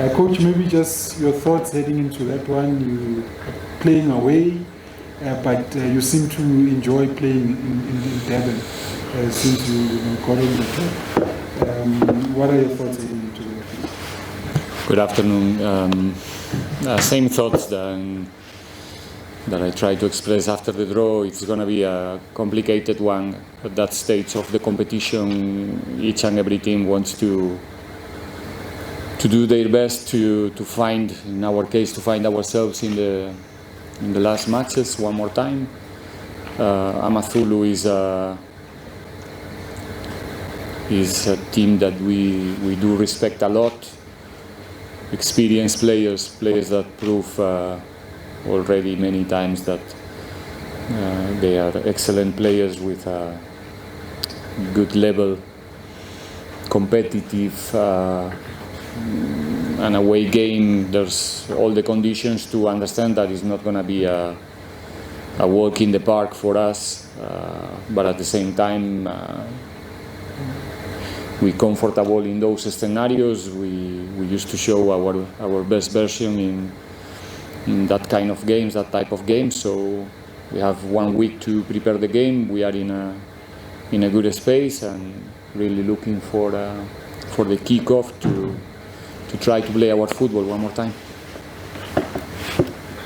Coach, maybe just your thoughts heading into that one. You are playing away, but you seem to enjoy playing in Durban since you got on the club. What are your thoughts heading into that? Good afternoon. Same thoughts that I tried to express after the draw. It's going to be a complicated one at that stage of the competition. Each and every team wants to do their best to find, in our case, to find ourselves in the last matches one more time. AmaZulu is a team that we do respect a lot. Experienced players that prove already many times that they are excellent players with a good level, competitive, an away game. There's all the conditions to understand that it's not going to be a walk in the park for us, but at the same time we're comfortable in those scenarios. We used to show our best version in that kind of games, that type of games. So we have 1 week to prepare the game. We are in a good space and really looking for the kickoff to try to play our football one more time.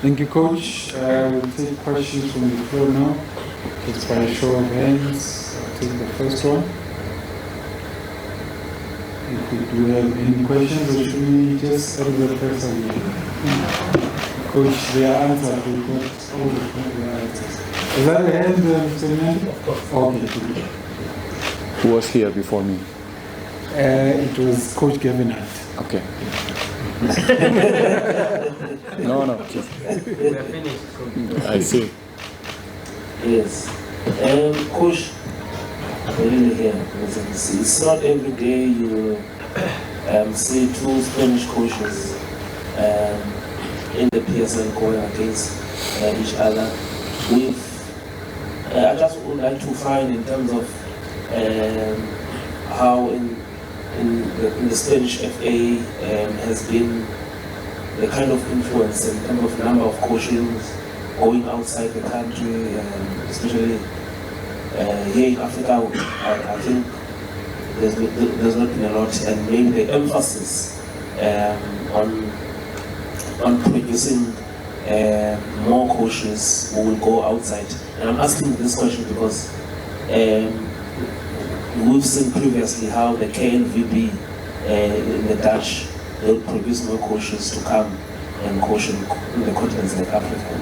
Thank you, Coach. We'll take questions from the floor now. It's by a show of hands. I'll take the first one. If we do have any questions, or should we just have the first one? Coach, they are answered. They got all the answers. Is that the hand, Spaniard? Okay, good. Who was here before me? It was Coach Gavin. Okay. No. Just We are finished, Coach. I see. Yes. Coach, really here. It's not every day you see two Spanish coaches in the PSL going against each other. I just would like to find in terms of how in the Spanish FA has been the kind of influence in terms of number of coaches going outside the country, especially here in Africa. I think there's not been a lot, and maybe the emphasis on producing more coaches who will go outside. And I'm asking this question because we've seen previously how the KNVB in the Dutch, they'll produce more coaches to come and coach in the continents like Africa.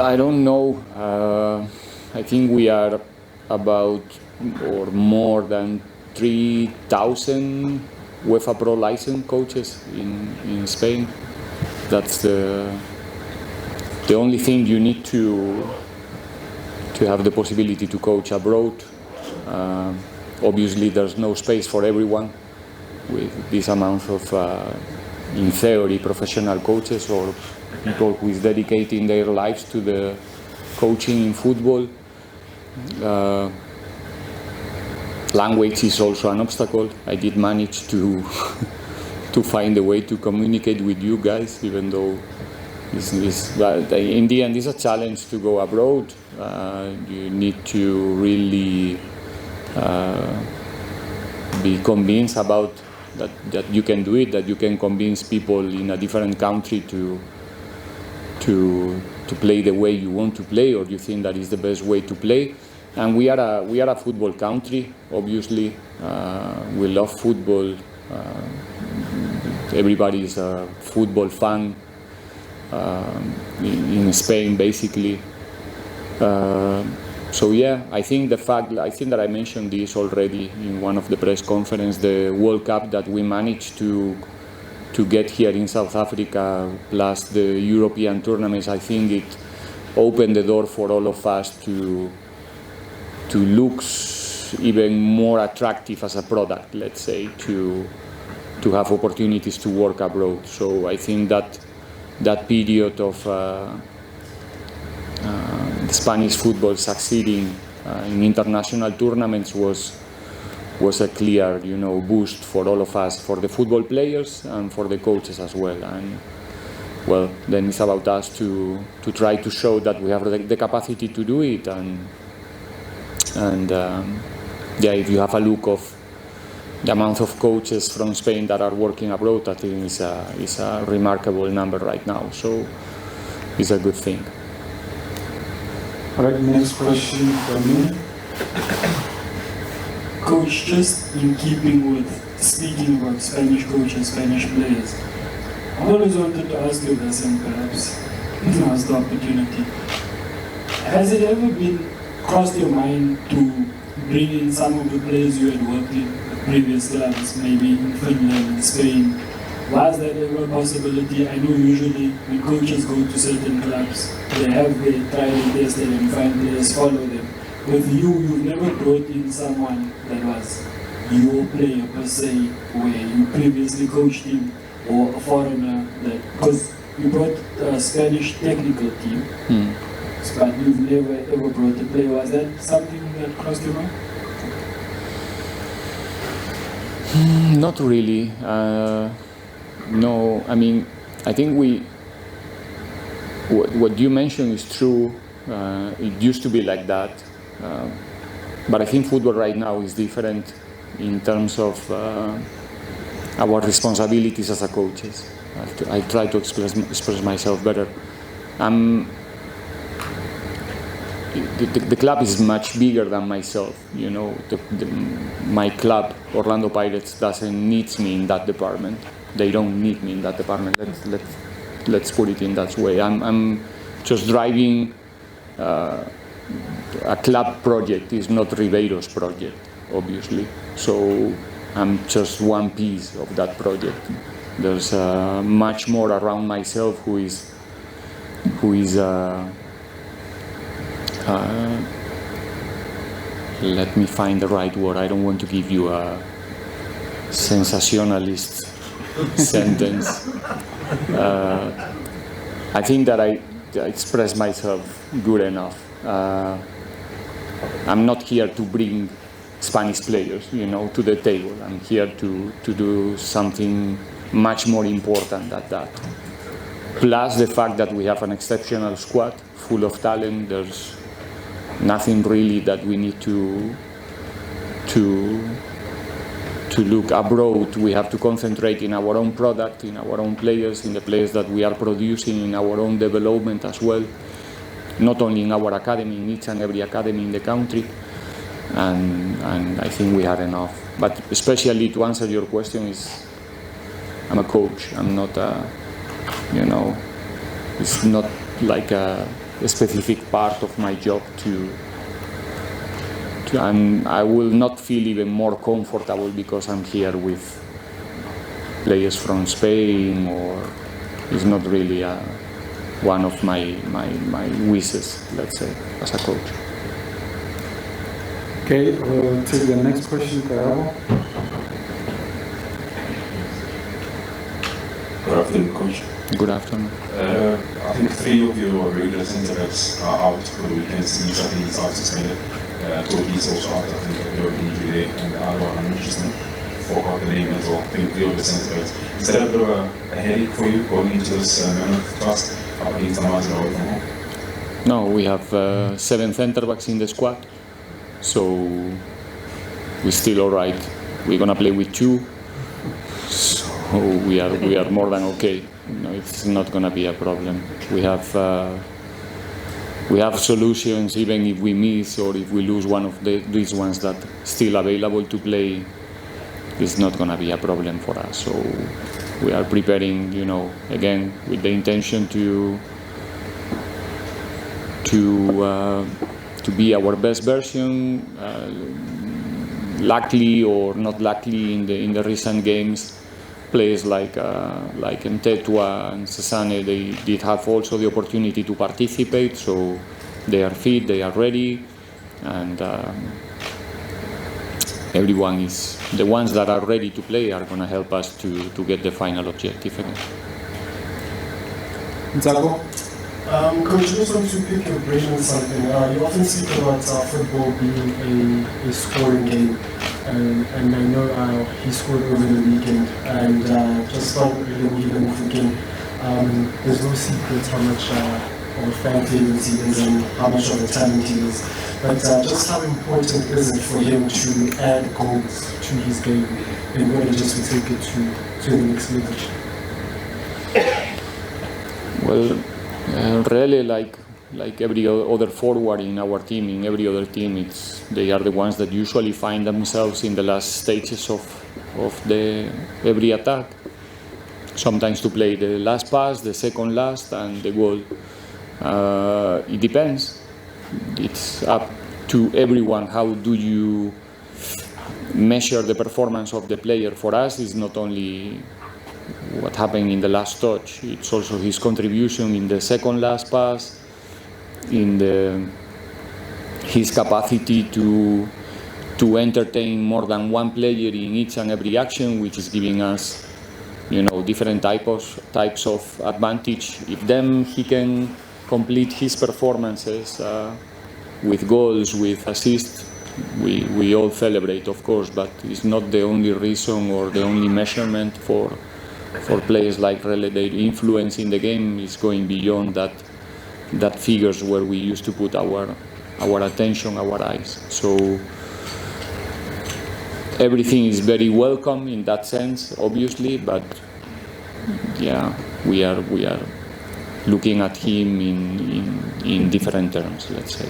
I don't know. I think we are about or more than 3,000 UEFA Pro licensed coaches in Spain. That's the only thing you need to have the possibility to coach abroad. Obviously, there's no space for everyone with this amount of, in theory, professional coaches or people who is dedicating their lives to the coaching in football. Language is also an obstacle. I did manage to find a way to communicate with you guys, even though but in the end it's a challenge to go abroad. You need to really be convinced about that you can do it, that you can convince people in a different country to play the way you want to play, or you think that is the best way to play. And we are a football country, obviously. We love football. Everybody is a football fan in Spain, basically. So yeah, I think that I mentioned this already in one of the press conferences. The World Cup that we managed to get here in South Africa, plus the European tournaments, I think it opened the door for all of us to look even more attractive as a product, let's say, to have opportunities to work abroad. So I think that period of the Spanish football succeeding in international tournaments was was a clear, boost for all of us, for the football players and for the coaches as well. And well, then it's about us to try to show that we have the capacity to do it. And if you have a look of the amount of coaches from Spain that are working abroad, I think is a remarkable number right now. So it's a good thing. All right, next question from me. Coach, just in keeping with speaking about Spanish coaches, Spanish players, I always wanted to ask you this, and perhaps now's the opportunity. Has it ever been crossed your mind to bring in some of the players you had worked in the previous clubs, maybe in Finland, in Spain? Was that ever a possibility? I know usually when coaches go to certain clubs, they have their tried and tested and find players, follow them. With you, you've never brought in someone that was your player per se, where you previously coached him, or a foreigner, because you brought a Spanish technical team, but you've never ever brought a player. Was that something that crossed your mind? Not really. No, I mean, I think what you mentioned is true. It used to be like that. But I think football right now is different in terms of our responsibilities as a coaches. I try to express myself better. The club is much bigger than myself. My club, Orlando Pirates, doesn't need me in that department. They don't need me in that department. Let's put it in that way. I'm just driving a club project. Is not Riveiro's project, obviously. So I'm just one piece of that project. There's much more around myself who is let me find the right word. I don't want to give you a sensationalist sentence. I think that I express myself good enough. I'm not here to bring Spanish players, to the table. I'm here to do something much more important than that. Plus the fact that we have an exceptional squad, full of talent. There's nothing really that we need to look abroad. We have to concentrate in our own product, in our own players, in the players that we are producing, in our own development as well. Not only in our academy, in each and every academy in the country. And I think we had enough. But especially to answer your question I'm a coach. I'm not it's not like a specific part of my job and I will not feel even more comfortable because I'm here with players from Spain, or it's not really one of my wishes, let's say, as a coach. Okay, we'll take the next question, Pablo. Good afternoon, Coach. Good afternoon. I think 3 of your regular centre-backs are out for the weekend. Since I think it's out suspended. Toby is also out. I think there will be injury there, and the other one, I'm just forgot the name as well. I think 3 of the centre-backs. Is that a bit of a headache for you going into this man of trust up against AmaZulu away from home? No, we have 7 centre-backs in the squad, so we're still all right. We're gonna play with 2, so we are more than okay. It's not gonna be a problem. We have solutions even if we miss or if we lose one of these ones that still available to play. It's not gonna be a problem for us. So we are preparing, again with the intention to be our best version. Luckily or not luckily, in the recent games, players like Mtetwa and Cesane, they did have also the opportunity to participate, so they are fit, they are ready, and everyone is, the ones that are ready to play are going to help us to get the final objective again. Ntsako? Coach, I just want to pick your brain on something. You often speak about football being a scoring game, and I know he scored over the weekend, and just started really even thinking there's no secret how much of a fan favorite he is and how much of a talent he is. But just how important is it for him to add goals to his game in order just to take it to the next level? Well, really, like every other forward in our team, in every other team, they are the ones that usually find themselves in the last stages of every attack. Sometimes to play the last pass, the second last, and the goal. It depends. It's up to everyone. How do you measure the performance of the player? For us, it's not only what happened in the last touch, it's also his contribution in the second last pass, in his capacity to entertain more than one player in each and every action, which is giving us, different types of advantage. If then he can complete his performances with goals, with assists, we all celebrate, of course, but it's not the only reason or the only measurement for players like Rele. Their influence in the game is going beyond that figures where we used to put our attention, our eyes. So everything is very welcome in that sense, obviously, but yeah, we are looking at him in different terms, let's say.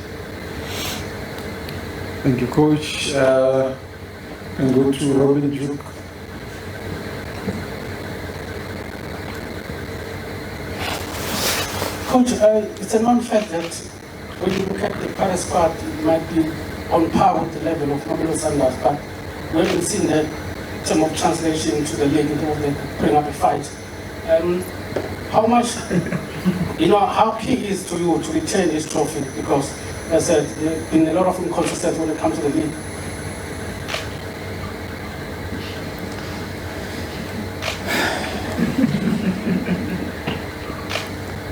Thank you, Coach. And go to Robin Duke. Coach, it's a known fact that when you look at the Paris squad, it might be on par with the level of Pablo Sanders, but we haven't seen that in terms of translation to the league, in terms of bring up a fight. How much, how key is to you to retain this trophy? Because, as I said, there have been a lot of inconsistency when it comes to the league.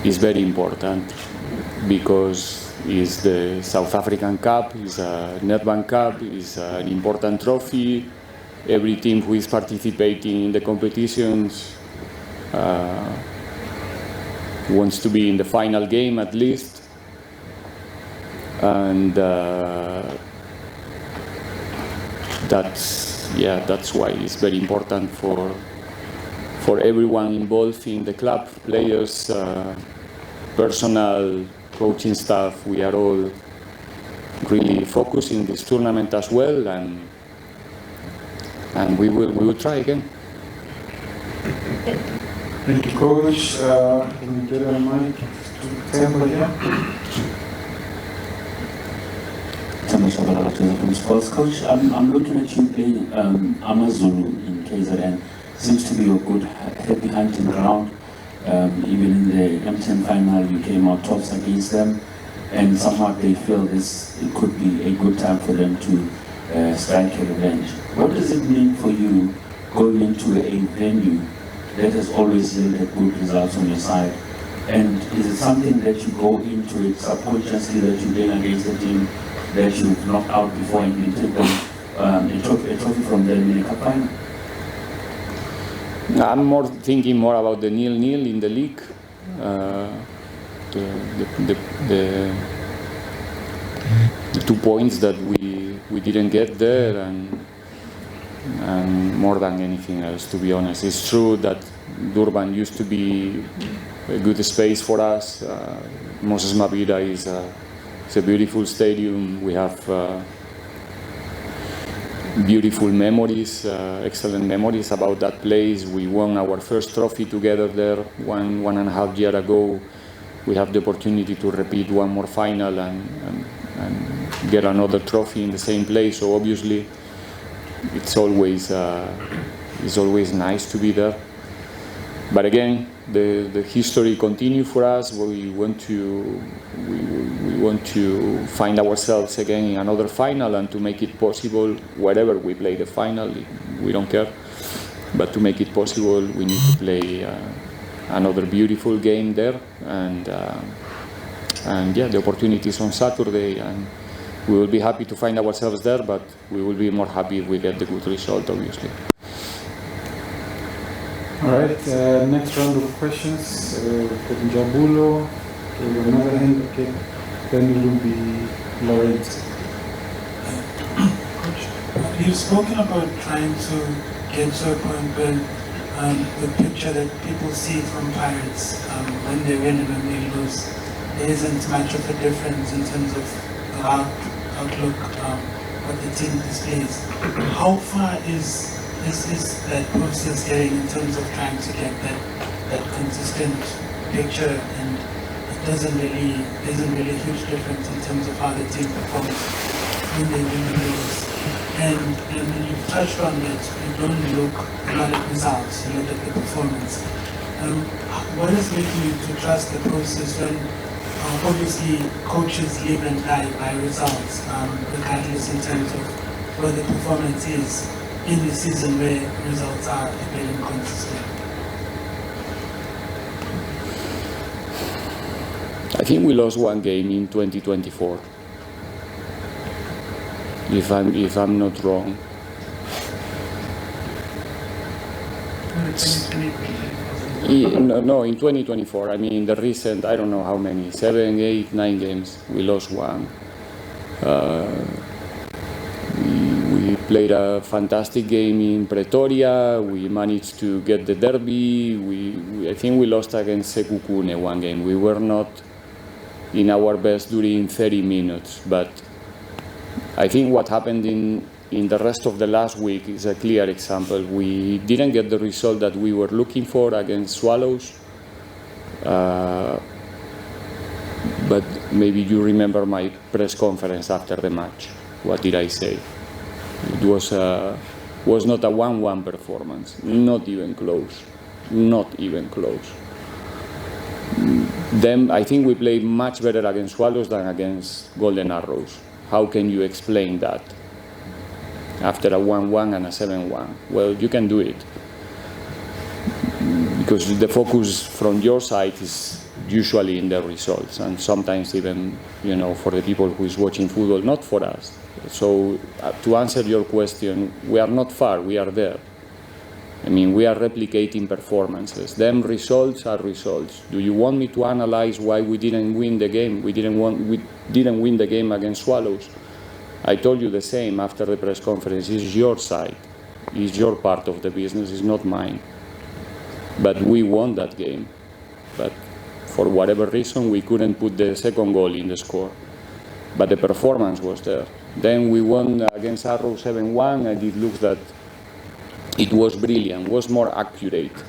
It's very important because it's the South African Cup, it's a Nedbank Cup, it's an important trophy. Every team who is participating in the competitions wants to be in the final game at least, and that's why it's very important for everyone involved in the club, players, personnel, coaching staff. We are all really focused in this tournament as well, and we will try again. Thank you, Coach. Can we get a mic to Temple here? From Sports Coach, I'm looking at you playing AmaZulu in KZN. Seems to be a good heavy hunting ground. Even in the M10 final, you came out tops against them, and somewhat they feel it could be a good time for them to strike a revenge. What does it mean for you going into a venue that has always yielded good results on your side? And is it something that you go into it subconsciously, that you play against the team that you've knocked out before and you take them a trophy from them in a cup final? I'm thinking more about the 0-0 in the league. The 2 points that we didn't get there, and more than anything else, to be honest. It's true that Durban used to be a good space for us. Moses Mabhida is a beautiful stadium. We have beautiful memories, excellent memories about that place. We won our first trophy together there one and a half year ago. We have the opportunity to repeat one more final and get another trophy in the same place. So obviously, it's always nice to be there. But again, the history continues for us. We want to find ourselves again in another final, and to make it possible, wherever we play the final, we don't care. But to make it possible, we need to play another beautiful game there, and And yeah, the opportunity is on Saturday, and we will be happy to find ourselves there, but we will be more happy if we get the good result, obviously. All right, next round of questions. Jabulo, okay, another hand, okay. Then it will be Lawrence. You've spoken about trying to get to a point where the picture that people see from Pirates when they win and when they lose, there isn't much of a difference in terms of the outlook, what the team displays. How far is that process getting in terms of trying to get that consistent picture, and there's a huge difference in terms of how the team performs when they win and lose. And you've touched on that, you don't look not at results, you look at the performance. What is making you to trust the process when obviously coaches live and die by results, regardless in terms of what the performance is in the season where results are a bit inconsistent? I think we lost one game in 2024. If I'm not wrong. No, in 2024. I mean, the recent, I don't know how many, 7, 8, 9 games. We lost one. We played a fantastic game in Pretoria. We managed to get the derby. I think we lost against Sekhukhune one game. We were not in our best during 30 minutes, but I think what happened in the rest of the last week is a clear example. We didn't get the result that we were looking for against Swallows, but maybe you remember my press conference after the match. What did I say? It was not a 1-1 performance, not even close, not even close. Then I think we played much better against Swallows than against Golden Arrows. How can you explain that after a 1-1 and a 7-1? Well, you can do it because the focus from your side is usually in the results, and sometimes even, for the people who is watching football, not for us. So to answer your question, we are not far, we are there. I mean, we are replicating performances. Them results are results. Do you want me to analyze why we didn't win the game? We didn't win the game against Swallows. I told you the same after the press conference. It's your side. It's your part of the business. It's not mine. But we won that game. But for whatever reason, we couldn't put the second goal in the score. But the performance was there. Then we won against Arrow 7-1, and it looks that it was brilliant, was more accurate,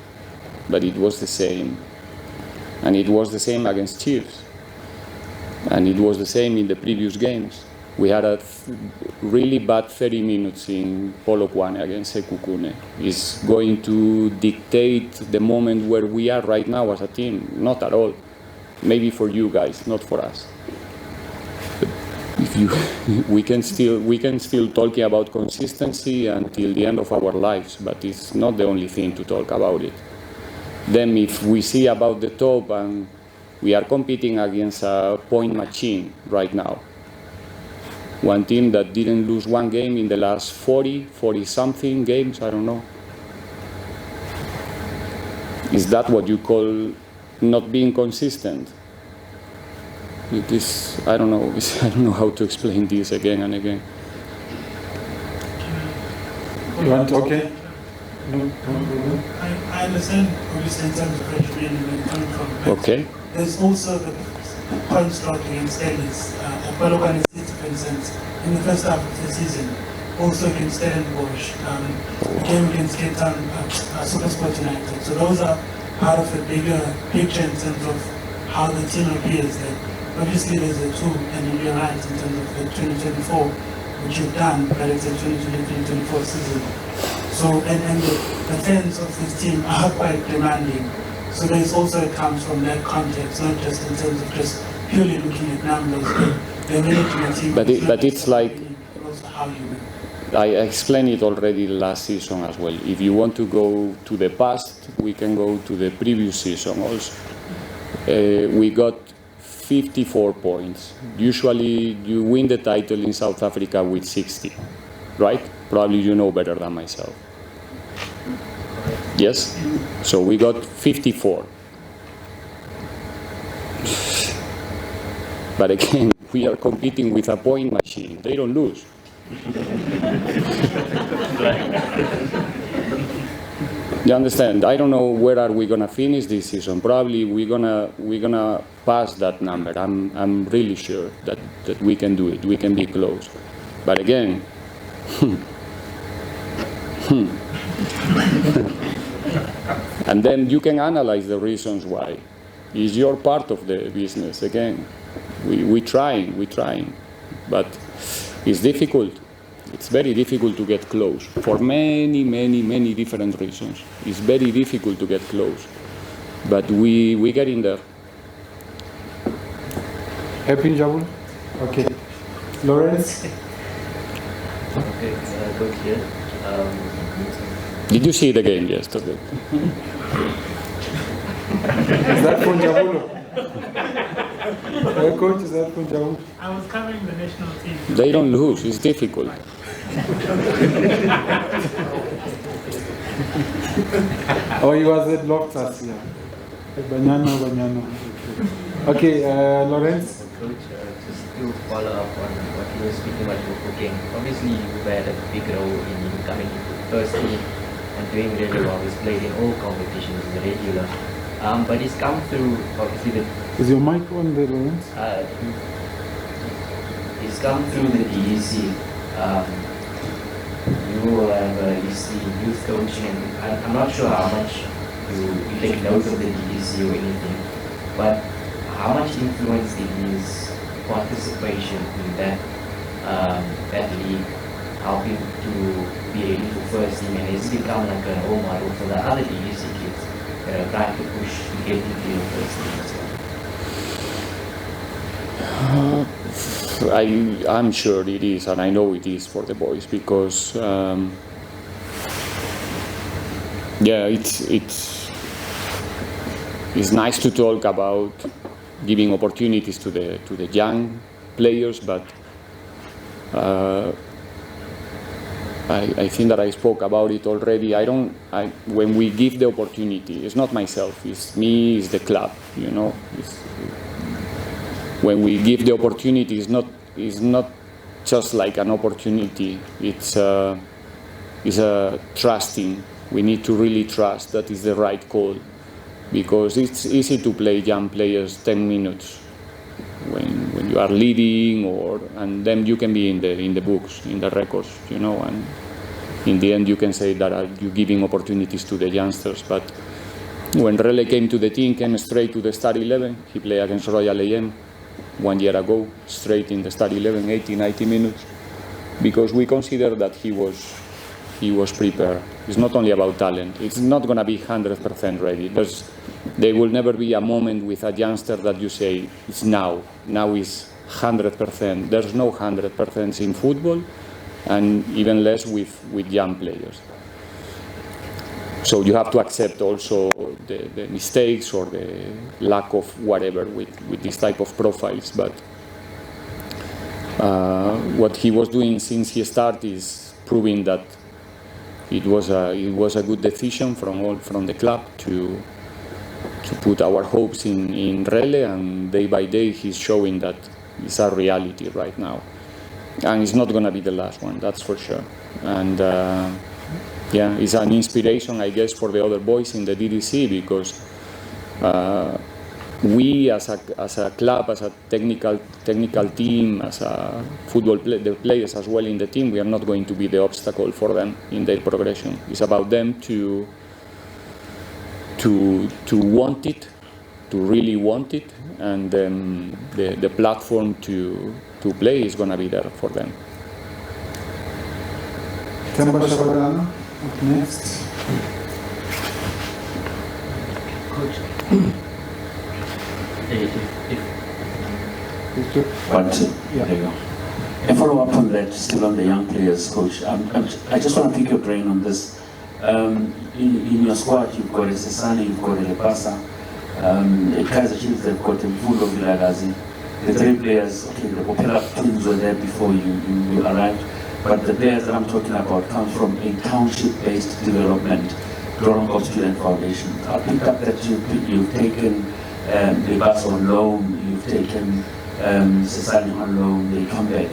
but it was the same. And it was the same against Chiefs. And it was the same in the previous games. We had a really bad 30 minutes in Polokwane against Sekhukhune. It's going to dictate the moment where we are right now as a team. Not at all. Maybe for you guys, not for us. We can still talking about consistency until the end of our lives, but it's not the only thing to talk about it. Then if we see about the top, and we are competing against a point machine right now. One team that didn't lose one game in the last 40 something games, I don't know. Is that what you call not being consistent? It is, I don't know how to explain this again and again. You want, okay? I understand, obviously, in terms of regime and where you're coming from. Okay. There's also the point scored against Ellis. Polokwane City, for instance, in the first half of the season, also against Stellenbosch, the game against Cape Town, Supersport United. So those are part of a bigger picture in terms of how the team appears there. Obviously, there's a two, and you're right in terms of the 2024, which you've done, but it's a 2023-24 season. So, and the fans of this team are quite demanding. So there's also, it comes from that context, not just in terms of just purely looking at numbers, but they're managing a team. But it's like, how you win. I explained it already last season as well. If you want to go to the past, we can go to the previous season also. We got 54 points. Usually you win the title in South Africa with 60, right? Probably you know better than myself. Yes? So we got 54. But again, we are competing with a point machine. They don't lose. You understand? I don't know where are we gonna finish this season. Probably we're gonna pass that number. I'm really sure that we can do it. We can be close. But again, and then you can analyze the reasons why. It's your part of the business. Again, we're trying, but it's difficult. It's very difficult to get close for many different reasons. It's very difficult to get close, but we get in there. Happy, Jabul? Okay. Lawrence? Okay, Coach here. Did you see the game yesterday? Is that from Jabulo? Coach, is that from Jabulo? I was covering the national team. They don't lose. It's difficult. Oh, he was at Loftus, yeah. Banana. Okay, Lawrence? Coach, just to follow up on what you were speaking about your cooking. Obviously, you've had a big role in coming into the first team and doing really well. He's played in all competitions as a regular. But he's come through, obviously, the... Is your mic on there, Lawrence? He's come through the DEC. You have a history in youth coaching, and I'm not sure how much you take note of the DEC or anything, but how much influence did his participation in that league help him to be ready for first team, and has become like a role model for the other DEC kids that are trying to push to get into your first team as well? I'm sure it is, and I know it is for the boys, because yeah, it's nice to talk about giving opportunities to the young players, but I think that I spoke about it already. When we give the opportunity, it's not myself, it's me, it's the club, you know. When we give the opportunity, it's not just like an opportunity. It's a trusting. We need to really trust that is the right call, because it's easy to play young players 10 minutes when you are leading, and then you can be in the books, in the records, you know, and in the end you can say that you're giving opportunities to the youngsters. But when Rele came to the team, came straight to the start 11. He played against Royal AM 1 year ago, straight in the start 11, 80-90 minutes, because we consider that he was prepared. It's not only about talent. It's not going to be 100% ready. There will never be a moment with a youngster that you say, it's now. Now is 100%. There's no 100% in football, and even less with young players. So you have to accept also the mistakes or the lack of whatever with this type of profiles. But what he was doing since he started is proving that it was a good decision from the club to put our hopes in Rele, and day by day he's showing that it's a reality right now, and it's not going to be the last one, that's for sure. And yeah, it's an inspiration, I guess, for the other boys in the DDC, because we as a club, as a technical team, as a the players as well in the team, we are not going to be the obstacle for them in their progression. It's about them to want it, to really want it, and then the platform to play is going to be there for them. Up next. Coach, there you go. A follow up on that, still on the young players, Coach. I just want to pick your brain on this. In your squad, you've got Sesani, you've got Lepasa. At Kaizer Chiefs, they've got Mfundo Vilakazi. The three players, okay, the Opera twins were there before you arrived, but the players that I'm talking about come from a township-based development, Durban Student Foundation. I picked up that you've taken Lebas on loan, you've taken Sesani on loan, they come back.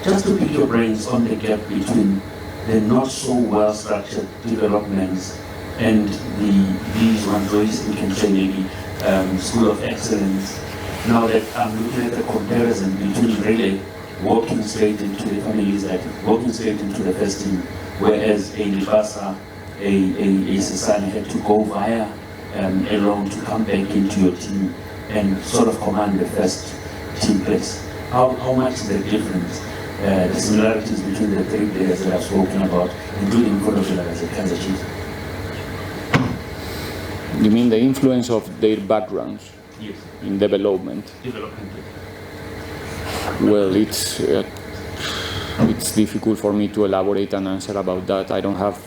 Just to pick your brains on the gap between the not so well-structured developments and these ones, or you can say maybe School of Excellence. Now that I'm looking at the comparison between really walking straight into the families, like walking straight into the first team, whereas a Libasa, a Sesani had to go via a loan to come back into your team and sort of command the first team place. How much is the difference? The similarities between the three players that I've spoken about, including Vodovila as a Kaizer Chiefs. You mean the influence of their backgrounds? Yes. In development? Development. Well, it's difficult for me to elaborate an answer about that. I don't have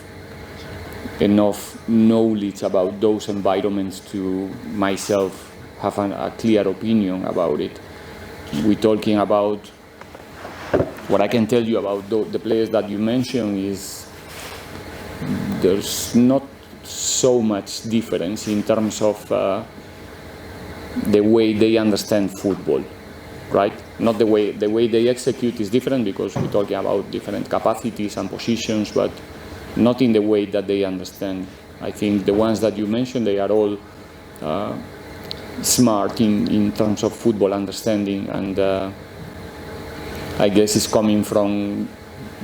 enough knowledge about those environments to myself have a clear opinion about it. We're talking about, what I can tell you about the players that you mentioned is there's not so much difference in terms of the way they understand football, right? Not the way they execute is different because we're talking about different capacities and positions, but not in the way that they understand. I think the ones that you mentioned, they are all smart in terms of football understanding, and I guess it's coming from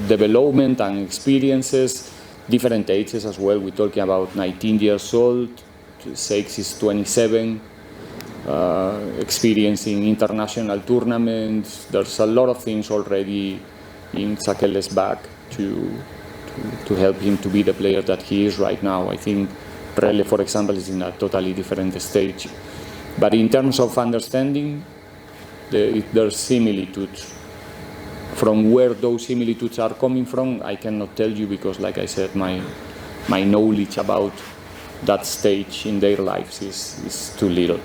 development and experiences, different ages as well. We're talking about 19 years old, Seix is 27, experiencing international tournaments. There's a lot of things already in Sakele's back to help him to be the player that he is right now. I think Rele, for example, is in a totally different stage. But in terms of understanding, there's similitudes. From where those similitudes are coming from, I cannot tell you because, like I said, my knowledge about that stage in their lives is too little.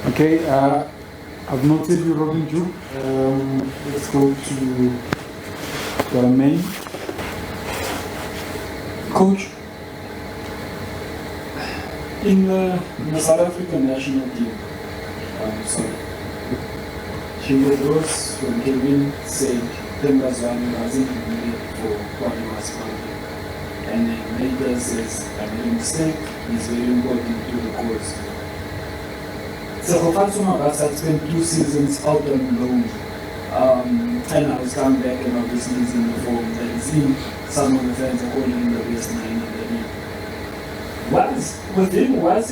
Okay, I've noted you, Robin Ju. Let's go to the main. Coach, in the South African national team, Jimbo Rose from Kevin said Tembazwani wasn't needed for what he was planning. And then later says, I made a mistake, he's very important to the cause. So Mabhida had spent 2 seasons out on loan. And I was coming back and obviously he's in the form that he's in. Some of the fans are calling him the best 9 in the league. Was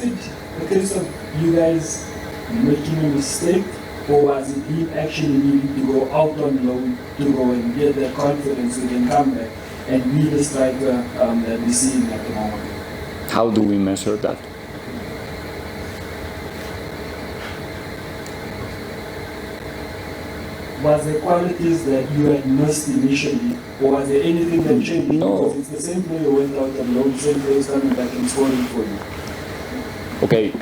it a case of you guys making a mistake, or was it him actually needing to go out on loan to go and get that confidence so he can come back and be the striker that we see at the moment? How do we measure that? Was there qualities that you had missed initially, or was there anything that changed? No. Because it's the same player who went out on loan, same player coming back and scoring for you. Okay,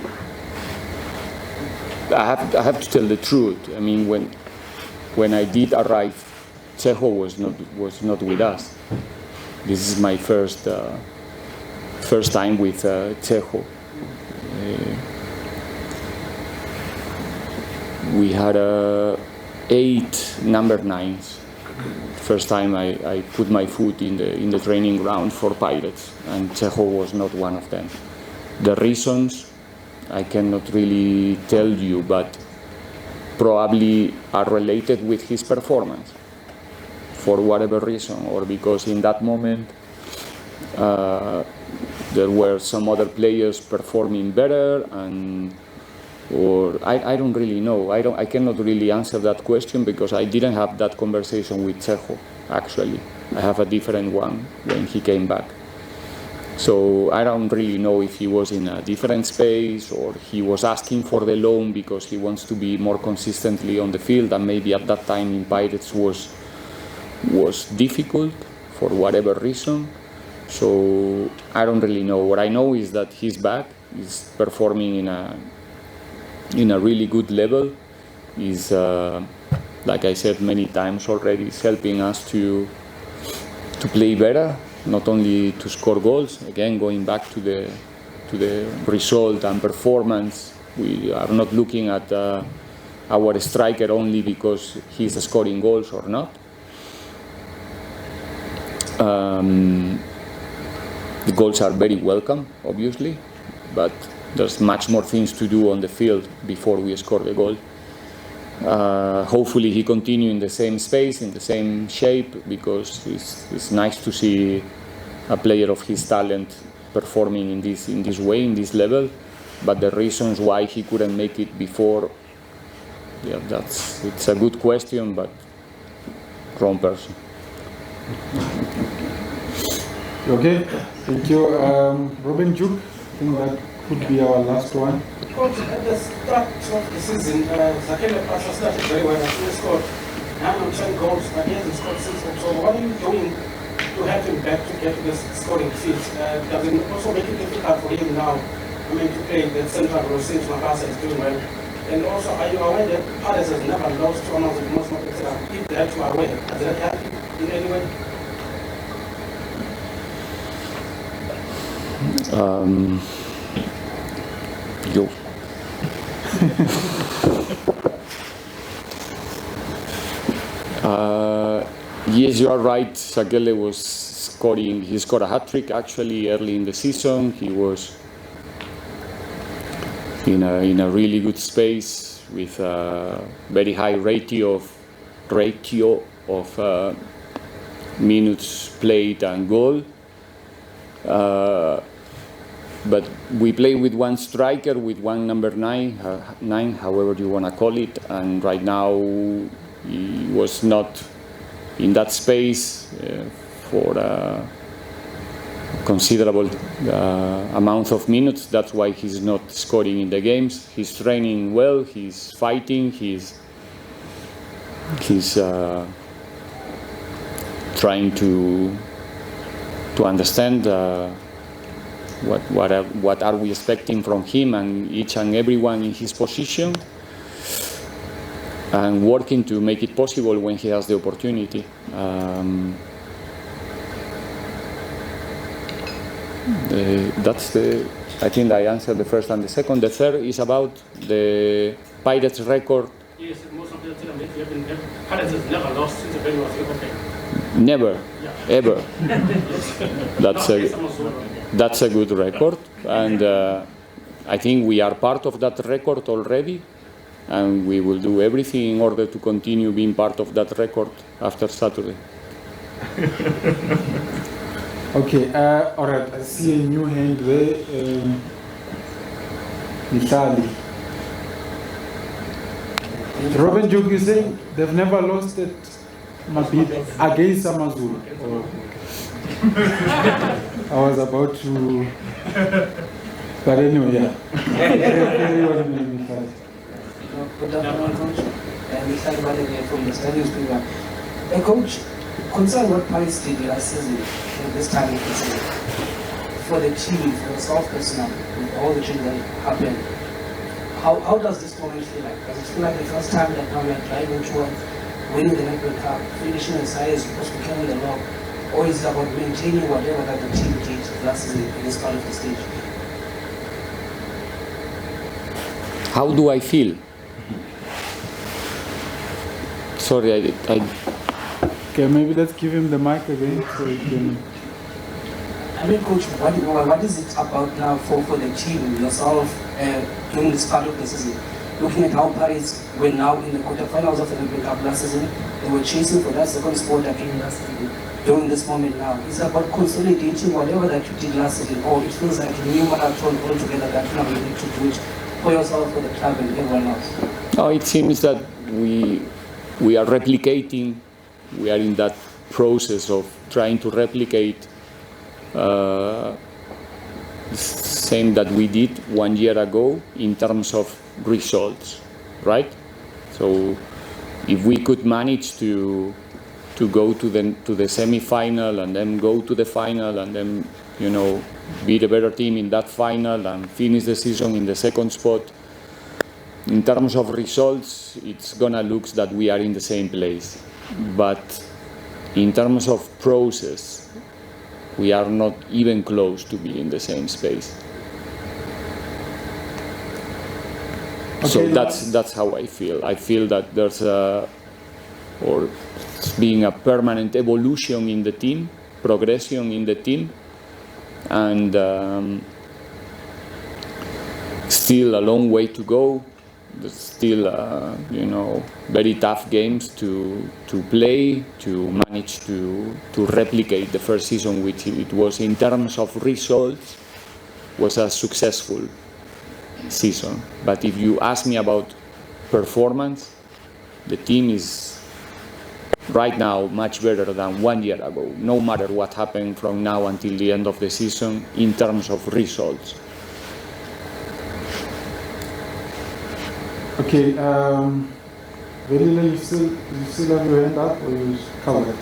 I have to tell the truth. I mean, when I did arrive, Chejo was not with us. This is my first time with Chejo. We had 8 number 9s. First time I put my foot in the training ground for Pirates, and Chejo was not one of them. The reasons I cannot really tell you, but probably are related with his performance for whatever reason, or because in that moment there were some other players performing better, or I don't really know. I cannot really answer that question because I didn't have that conversation with Chejo, actually. I have a different one when he came back. So I don't really know if he was in a different space or he was asking for the loan because he wants to be more consistently on the field, and maybe at that time in Pirates was difficult for whatever reason. So I don't really know. What I know is that he's back. He's performing in a really good level. He's like I said many times already, is helping us to play better, not only to score goals. Again, going back to the result and performance, we are not looking at our striker only because he's scoring goals or not. The goals are very welcome, obviously, but there's much more things to do on the field before we score the goal. Hopefully he continue in the same space, in the same shape, because it's nice to see a player of his talent performing in this way, in this level. But the reasons why he couldn't make it before, yeah, it's a good question, but wrong person. Okay, thank you. Robin Juk, I think that could be our last one. Coach, at the start of the season, Zakele Pasha started very well. He scored 9 or 10 goals, but he hasn't scored 6 or so. What are you doing to help him back to get to the scoring field? Does it also make it difficult for him now? I mean, to play the central role since Mabasa is doing well. And also, are you aware that Palace has never lost to AmaZulu Moses Mabhida Stadium? If they are aware, has that happened in any way? Yes, you are right. Zakele was scoring. He scored a hat-trick actually early in the season. He was in a really good space with a very high ratio of minutes played and goal. But we play with one striker, with one number 9, however you want to call it, and right now he was not in that space for a considerable amount of minutes. That's why he's not scoring in the games. He's training well, he's fighting, he's trying to understand what are we expecting from him and each and everyone in his position, and working to make it possible when he has the opportunity. I think I answered the first and the second. The third is about the Pirates record. Yes, most of the time Pirates has never lost since the venue was open. Never, ever. That's a good record, and I think we are part of that record already, and we will do everything in order to continue being part of that record after Saturday. Okay, all right, I see a new hand there. Italy. Robin Juk is saying they've never lost it against AmaZulu. I was about to, but anyway, yeah. Good afternoon, Coach. Mr. Mabhida from the Stadium Speaker. Coach, concern what Paris did last season, this time of the season, for the team, for the staff personnel, with all the changes that happened, how does this moment feel like? Does it feel like the first time that now we are driving towards winning the Nedbank Cup, finishing as high as possible, carrying the log, or is it about maintaining whatever that the team did last season in this part of the stage? How do I feel? Sorry, Okay, maybe let's give him the mic again so he can. I mean, Coach, what is it about now for the team, yourself, during this part of the season? Looking at how Paris were now in the quarterfinals of the Nedbank Cup last season, they were chasing for that second spot again last season. During this moment now, it's about consolidating whatever that you did last season, or it feels like a new marathon altogether that now you need to do it for yourself, for the club, and everyone else. No, it seems that we are replicating. We are in that process of trying to replicate the same that we did 1 year ago in terms of results, right? So if we could manage to go to the semi-final and then go to the final and then, you know, be the better team in that final and finish the season in the second spot. In terms of results, it's gonna look that we are in the same place. But in terms of process, we are not even close to be in the same space. Okay. So that's how I feel. I feel that there's being a permanent evolution in the team, progression in the team, and still a long way to go. There's still, you know, very tough games to play, to manage to replicate the first season, which it was in terms of results, was a successful season. But if you ask me about performance, the team is right now much better than 1 year ago, no matter what happened from now until the end of the season in terms of results. Okay, Velila, you still have your hand up, or you covered?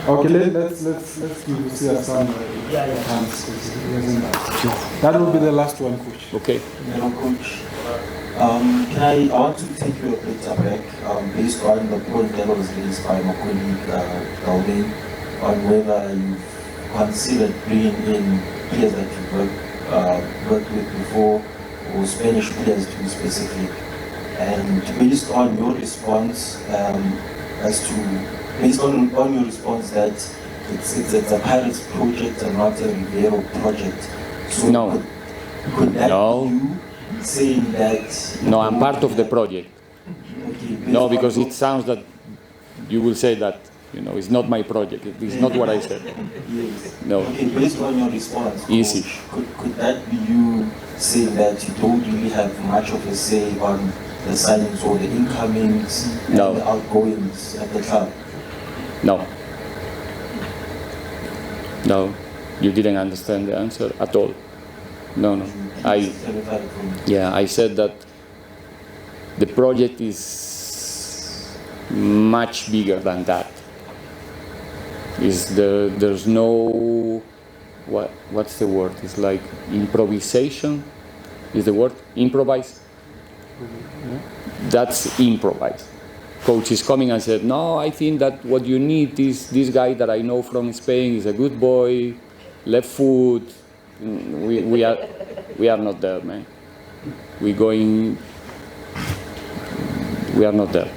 Okay, let's give Lucia some hands, because he hasn't asked. That will be the last one, Coach. Okay. Hello, Coach. I want to take you a bit back, based on the point that was raised by my colleague Dalvin, on whether you've considered bringing in players that you've worked with before, or Spanish players to be specific. And based on your response, based on your response that it's a Pirates project and not a Riveiro project. So no. Could that no. be you saying that? No, I'm part of the project. Okay, no, because it sounds that you will say that, you know, it's not my project. It's not what I said. Yes. No. Okay, based on your response, easy. Coach, could that be you saying that you don't really have much of a say on the signings or the incomings and the outgoings at the club? No. No, you didn't understand the answer at all. No. I said that the project is much bigger than that. There's no, what's the word? It's like improvisation is the word? Improvise? Yeah. That's improvise. Coach is coming and said, no, I think that what you need is this guy that I know from Spain is a good boy, left foot. We are not there, man. We are not there.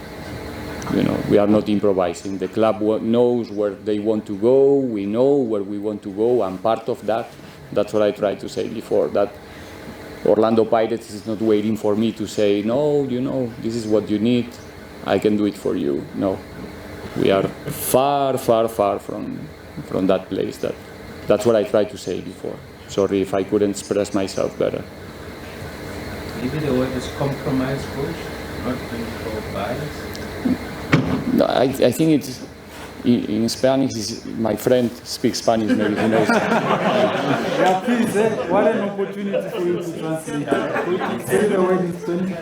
You know, we are not improvising. The club knows where they want to go. We know where we want to go. I'm part of that. That's what I tried to say before. That Orlando Pirates is not waiting for me to say, no, you know, this is what you need. I can do it for you. No, we are far, far, far from that place. That's what I tried to say before. Sorry if I couldn't express myself better. Maybe the word is compromise, Coach, not improvise. No, I think it's in Spanish. My friend speaks Spanish, maybe he knows. Yeah, please, what an opportunity for you to translate. Say the word in Spanish.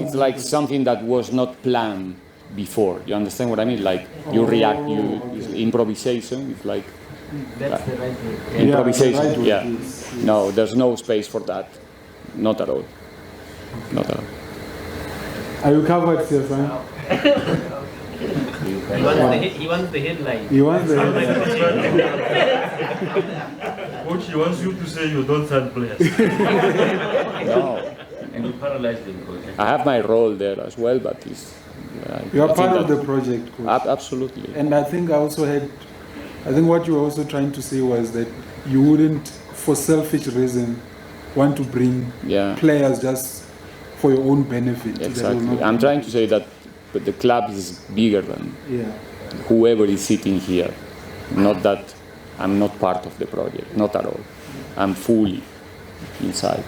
It's like something that was not planned before. You understand what I mean? Like you react, it's improvisation. It's like that's the right word. Improvisation. Yeah. No, there's no space for that. Not at all. Not at all. Are you covered, Stefan? He wants the headline. He wants the headline. Coach, he wants you to say you don't sign players. No. And you paralyze them, Coach. I have my role there as well, but it's... you are part of the project, Coach. Absolutely. And I think what you were also trying to say was that you wouldn't, for selfish reason, want to bring players just for your own benefit. Exactly. I'm trying to say that the club is bigger than whoever is sitting here. Not that I'm not part of the project, not at all. I'm fully inside,